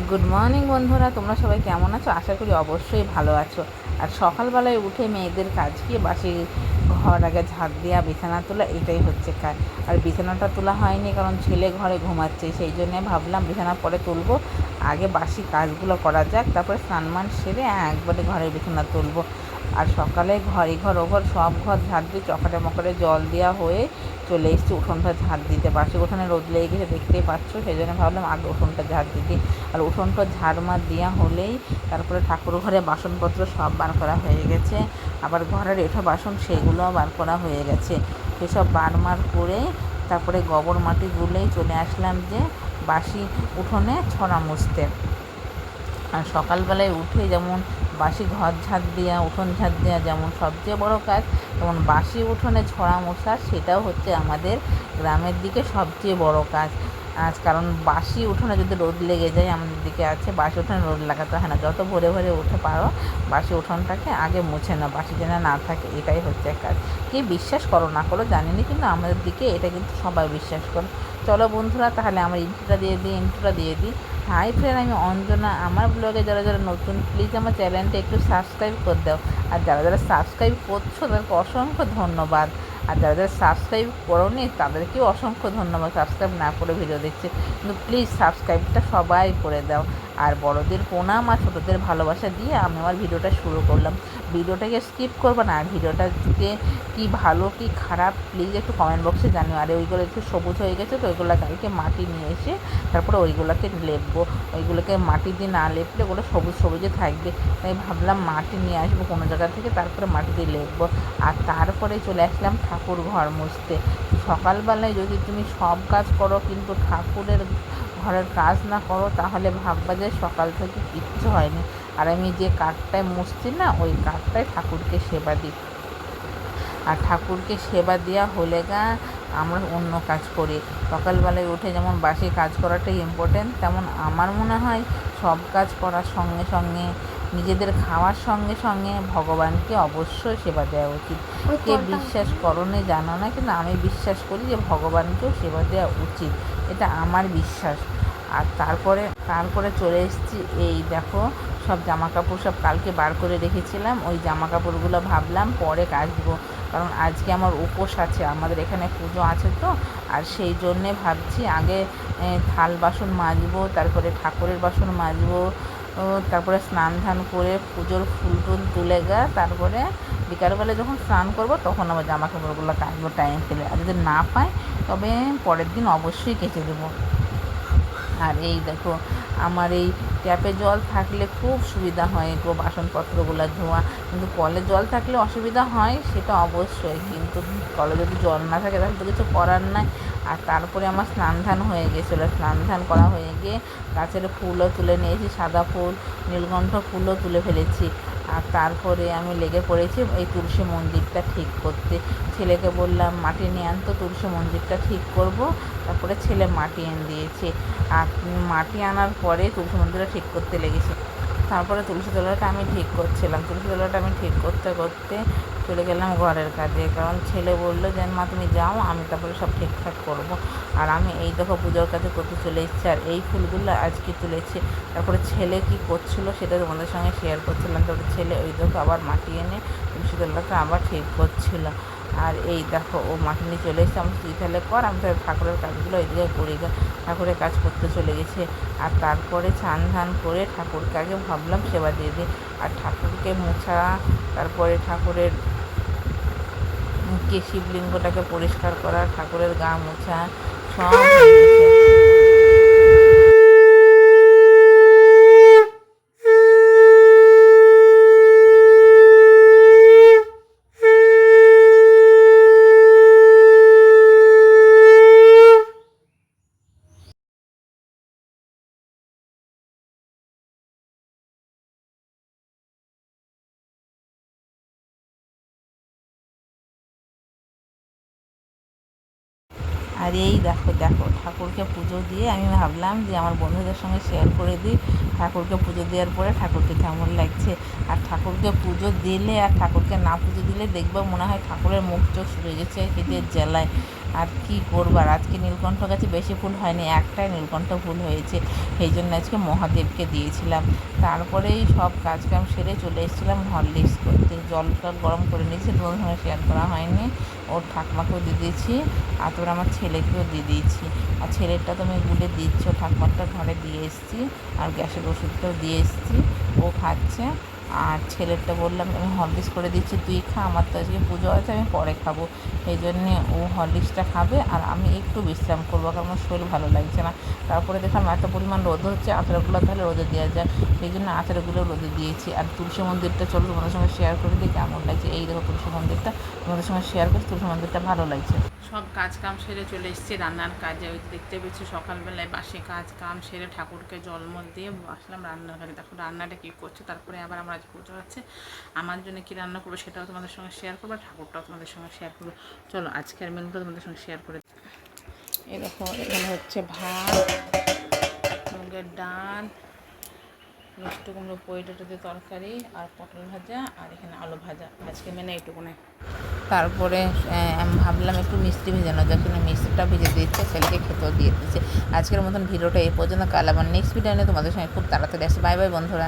Good morning বন্ধুরা, তোমরা সবাই কেমন আছো? আশা করি অবশ্যই ভালো আছো। আর সকালবেলায় উঠে মেয়েদের কাজ কি? বাসি ঘর আগে ঝাঁট দেওয়া, বিছানা তোলা, এটাই হচ্ছে কাজ। আর বিছানাটা তোলা হয়নি কারণ ছেলে ঘরে ঘুমাচ্ছে, সেই জন্যে ভাবলাম বিছানা পরে তুলবো, আগে বাসি কাজগুলো করা যাক, তারপরে স্নান সেরে একবারে ঘরের বিছানা তুলবো। আর সকালে ঘর ও ঘর সব ঘর ঝাঁট দিয়ে চকাটে মকরে জল দেওয়া হয়ে চলে এসেছি উঠোনটা ঝাঁট দিতে। বাসি উঠোনে রোদ লেগে গেছে, দেখতেই পাচ্ছ, সেই জন্য ভাবলাম আগে উঠোনটা ঝাঁট দিতে। আর উঠোনটা ঝাড়মার দেওয়া হলেই তারপরে ঠাকুর ঘরে বাসনপত্র সব বার করা হয়ে গেছে। আবার ঘরের এঁঠো বাসন সেগুলোও বার করা হয়ে গেছে। সেসব বারমার করে তারপরে গোবর মাটি গুলেই চলে আসলাম যে বাসি উঠোনে ছড়া মুছতে। আর সকালবেলায় উঠে যেমন বাসি ঘর ঝাঁট দেওয়া, উঠোন ঝাঁট দেওয়া যেমন সবচেয়ে বড় কাজ, তেমন বাসি উঠোনে ছড়া মশা সেটাও হচ্ছে আমাদের গ্রামের দিকে সবচেয়ে বড় কাজ। কারণ বাসি উঠোনে যদি রোদ লেগে যায়, আমাদের দিকে আছে বাসি উঠোনে রোদ লাগাতে হয় না, যত ভোরে ভোরে উঠে পারো বাসি উঠোনটাকে আগে মুছে নাও, বাসি যেন না থাকে, এটাই হচ্ছে কাজ। কি বিশ্বাস করো না করো জানি না, কিন্তু আমাদের দিকে এটা কিন্তু সবাই বিশ্বাস করো। চলো বন্ধুরা, তাহলে আমার ইন্ট্রোটা দিয়ে দিই। হাই ফ্রেন্ড, আমি অঞ্জনা। আমার ব্লগে যারা যারা নতুন, প্লিজ আমার চ্যানেলটা একটু সাবস্ক্রাইব করে দাও। আর যারা যারা সাবস্ক্রাইব করছো তাদেরকে অসংখ্য ধন্যবাদ। আর যারা যারা সাবস্ক্রাইব করোনি তাদেরকেও অসংখ্য ধন্যবাদ, সাবস্ক্রাইব না করে ভিডিও দেখছে, কিন্তু প্লিজ সাবস্ক্রাইবটা সবাই করে দাও। আর বড়দের প্রণাম আর ছোটোদের ভালোবাসা দিয়ে আমি আমার ভিডিওটা শুরু করলাম। ভিডিওটাকে স্কিপ করবো না, আর ভিডিওটাকে কি ভালো কি খারাপ প্লিজ একটু কমেন্ট বক্সে জানিও। আর ওইগুলো একটু সবুজ হয়ে গেছে তো ওইগুলো কালকে মাটি নিয়ে এসে তারপরে ওইগুলোকে লেপবো। ওইগুলোকে মাটি দিয়ে না লেপলে ওগুলো সবুজ সবুজে থাকবে, তাই ভাবলাম মাটি নিয়ে আসবো কোনো জায়গা থেকে, তারপরে মাটি দিয়ে লেপবো। আর তারপরে চলে আসলাম ঠাকুর ঘর মুছতে। সকালবেলায় যদি তুমি সব কাজ করো কিন্তু ঠাকুরের ঘরের কাজ না করো, তাহলে ভাববা যে সকাল থেকে কিচ্ছু হয়নি। আর আমি যে কাঠটায় মুছছি না, ওই কাঠটায় ঠাকুরকে সেবা দিই। আর ঠাকুরকে সেবা দেওয়া হলে আমরা অন্য কাজ করি। সকালবেলায় উঠে যেমন বাসি কাজ করাটাই ইম্পর্টেন্ট, তেমন আমার মনে হয় সব কাজ করার সঙ্গে সঙ্গে নিজেদের খাওয়ার সঙ্গে সঙ্গে ভগবানকে অবশ্যই সেবা দেওয়া উচিত। কে বিশ্বাস করো না জানো না, কিন্তু আমি বিশ্বাস করি যে ভগবানকেও সেবা দেওয়া উচিত, এটা আমার বিশ্বাস। আর তারপরে চলে এসেছি, এই দেখো সব জামাকাপড় সব কালকে বার করে রেখেছিলাম, ওই জামাকাপড়গুলো ভাবলাম পরে কাচবো, কারণ আজকে আমার উপোস আছে, আমাদের এখানে পুজো আছে তো। আর সেই জন্যে ভাবছি আগে থাল বাসন মাজবো, তারপরে ঠাকুরের বাসন মাজবো, তারপরে স্নান ধান করে পুজোর ফুল টুল তুলে তারপরে বিকালবেলা যখন স্নান করব তখন আবার জামা কাপড়গুলো কাচবো টাইম পেলে। আর যদি না পাই তবে পরের দিন অবশ্যই কেচে দেবো। আর এই দেখো আমার এই ট্যাপে জল থাকলে খুব সুবিধা হয় গো বাসনপত্রগুলো ধোয়া, কিন্তু কলে জল থাকলে অসুবিধা হয় সেটা অবশ্যই, কিন্তু কলে যদি জল না থাকে তাহলে তো কিছু করার নাই। আর তারপরে আমার স্নান ধান হয়ে গেছিলো, স্নান ধান করা হয়ে গিয়ে গাছের ফুলও তুলে নিয়েছি, সাদা ফুল নীলকণ্ঠ ফুলও তুলে ফেলেছি। আর তারপরে আমি লেগে পড়েছি এই তুলসী মন্দিরটা ঠিক করতে। ছেলেকে বললাম মাটি নিয়ে আনতো, তুলসী মন্দিরটা ঠিক করব। তারপরে ছেলে মাটি এনে দিয়েছে। আর মাটি আনার পরে তুলসী মন্দিরটা ঠিক করতে লেগেছে। তারপরে তুলসী তলাটা আমি ঠিক করছিলাম, তুলসী তলাটা আমি ঠিক করতে করতে চলে গেলাম ঘরের কাজে, কারণ ছেলে বললো যে মা তুমি যাও, আমি তারপরে সব ঠিকঠাক করব। আর আমি এই দেখো পুজোর কাজে করতে চলে এসেছি, আর এই ফুলগুলো আজকে তুলেছি। তারপরে ছেলে কি করছিল সেটা তোমাদের সঙ্গে শেয়ার করছিলাম। তারপরে ছেলে ওই দেখো আবার মাটি এনে তুলসী তলাটা আবার ঠিক করছিল। আর এই দেখো ও মাটি নিয়ে চলে এসেছে, আমি তুই তাহলে কর, আমি তাহলে ঠাকুরের কাজগুলো ওইদিকে করি, ঠাকুরের কাজ করতে চলে গেছে। আর তারপরে স্নান ধান করে ঠাকুরকে আগে ভাবলাম সেবা দিয়ে দিই। আর ঠাকুরকে মোছা, তারপরে ঠাকুরের শিবলিঙ্গটাকে পরিষ্কার করা, ঠাকুরের গা মোছা সব হয়ে গেছে। আর এই দেখো দেখো ঠাকুরকে পুজো দিয়ে আমি ভাবলাম যে আমার বন্ধুদের সঙ্গে শেয়ার করে দিই ঠাকুরকে পুজো দেওয়ার পরে ঠাকুরকে কেমন লাগছে। আর ঠাকুরকে পুজো দিলে আর ঠাকুরকে না পুজো দিলে দেখবে মনে হয় ঠাকুরের মুখ চোখ শুয়ে গেছে শীতের জ্বালায়। আর কি করবার, আজকে নীলকণ্ঠ গাছে বেশি ফুল হয়নি, একটাই নীলকণ্ঠ ফুল হয়েছে, সেই জন্য আজকে মহাদেবকে দিয়েছিলাম। তারপরেই সব কাজকাম সেরে চলে এসেছিলাম হরলিক্স করতে। জলটা গরম করে নিয়েছি, তোমাদের সঙ্গে শেয়ার করা হয়নি। ওর ঠাকুমাকেও দিয়ে দিয়েছি, আর তোর আমার ছেলেকেও দিয়ে দিয়েছি। আর ছেলেরটা তো আমি গুলে দিচ্ছ, ঠাকুমারটা ঘরে দিয়ে এসেছি, আর গ্যাসের ওষুধটাও দিয়ে এসেছি, ও খাচ্ছে। আর ছেলেরটা বললাম আমি হরলিক্স করে দিচ্ছি, তুই খা, আমার তো আজকে পুজো আছে, আমি পরে খাবো। এই জন্যে ও হরলিক্সটা খাবে, আর আমি একটু বিশ্রাম করবো, কারণ আমার শরীর ভালো লাগছে না। তারপরে দেখলাম এত পরিমাণ রোদ হচ্ছে, আচারগুলো তাহলে রোদে দেওয়া যায়, সেই জন্য আচারগুলো রোদে দিয়েছি। আর তুলসী মন্দিরটা চলো তোমাদের সঙ্গে শেয়ার করে দিই কেমন লাগছে। এই দেখো তুলসী মন্দিরটা তোমাদের সঙ্গে শেয়ার করছি, তুলসী মন্দিরটা ভালো লাগছে। সব কাজ কাম সেরে চলে এসেছি রান্নার কাজে। ওই দেখতে পেয়েছি সকালবেলায় বাসি কাজ কাম সেরে ঠাকুরকে জলমল দিয়ে আসলাম রান্নার কাজে। দেখো রান্নাটা কী করছে, তারপরে আবার আমরা আজ পুজো আছে, আমার জন্য কী রান্না করবো সেটাও তোমাদের সঙ্গে শেয়ার করবো, ঠাকুরটাও তোমাদের সঙ্গে শেয়ার করবো। চলো আজকের মেনুটা তোমাদের সঙ্গে শেয়ার করে। এই দেখো এখানে হচ্ছে ভাত, মুগের ডাল, মিষ্টি কুমড়ো পইটা দিয়ে তরকারি, আর পটল ভাজা, আর এখানে আলু ভাজা। আজকে মেনে এইটুকুনে। তারপরে আমি ভাবলাম একটু মিষ্টি ভেজানো যাক, মিষ্টিটা ভেজে দিচ্ছে, ছেলেকে খেতেও দিয়ে দিচ্ছে। আজকের মতন ভিডিওটা এই পর্যন্ত, কাল আবার নেক্সট ভিডিও নিয়ে তোমাদের সঙ্গে খুব তাড়াতাড়ি আসছে। বাই বাই বন্ধুরা।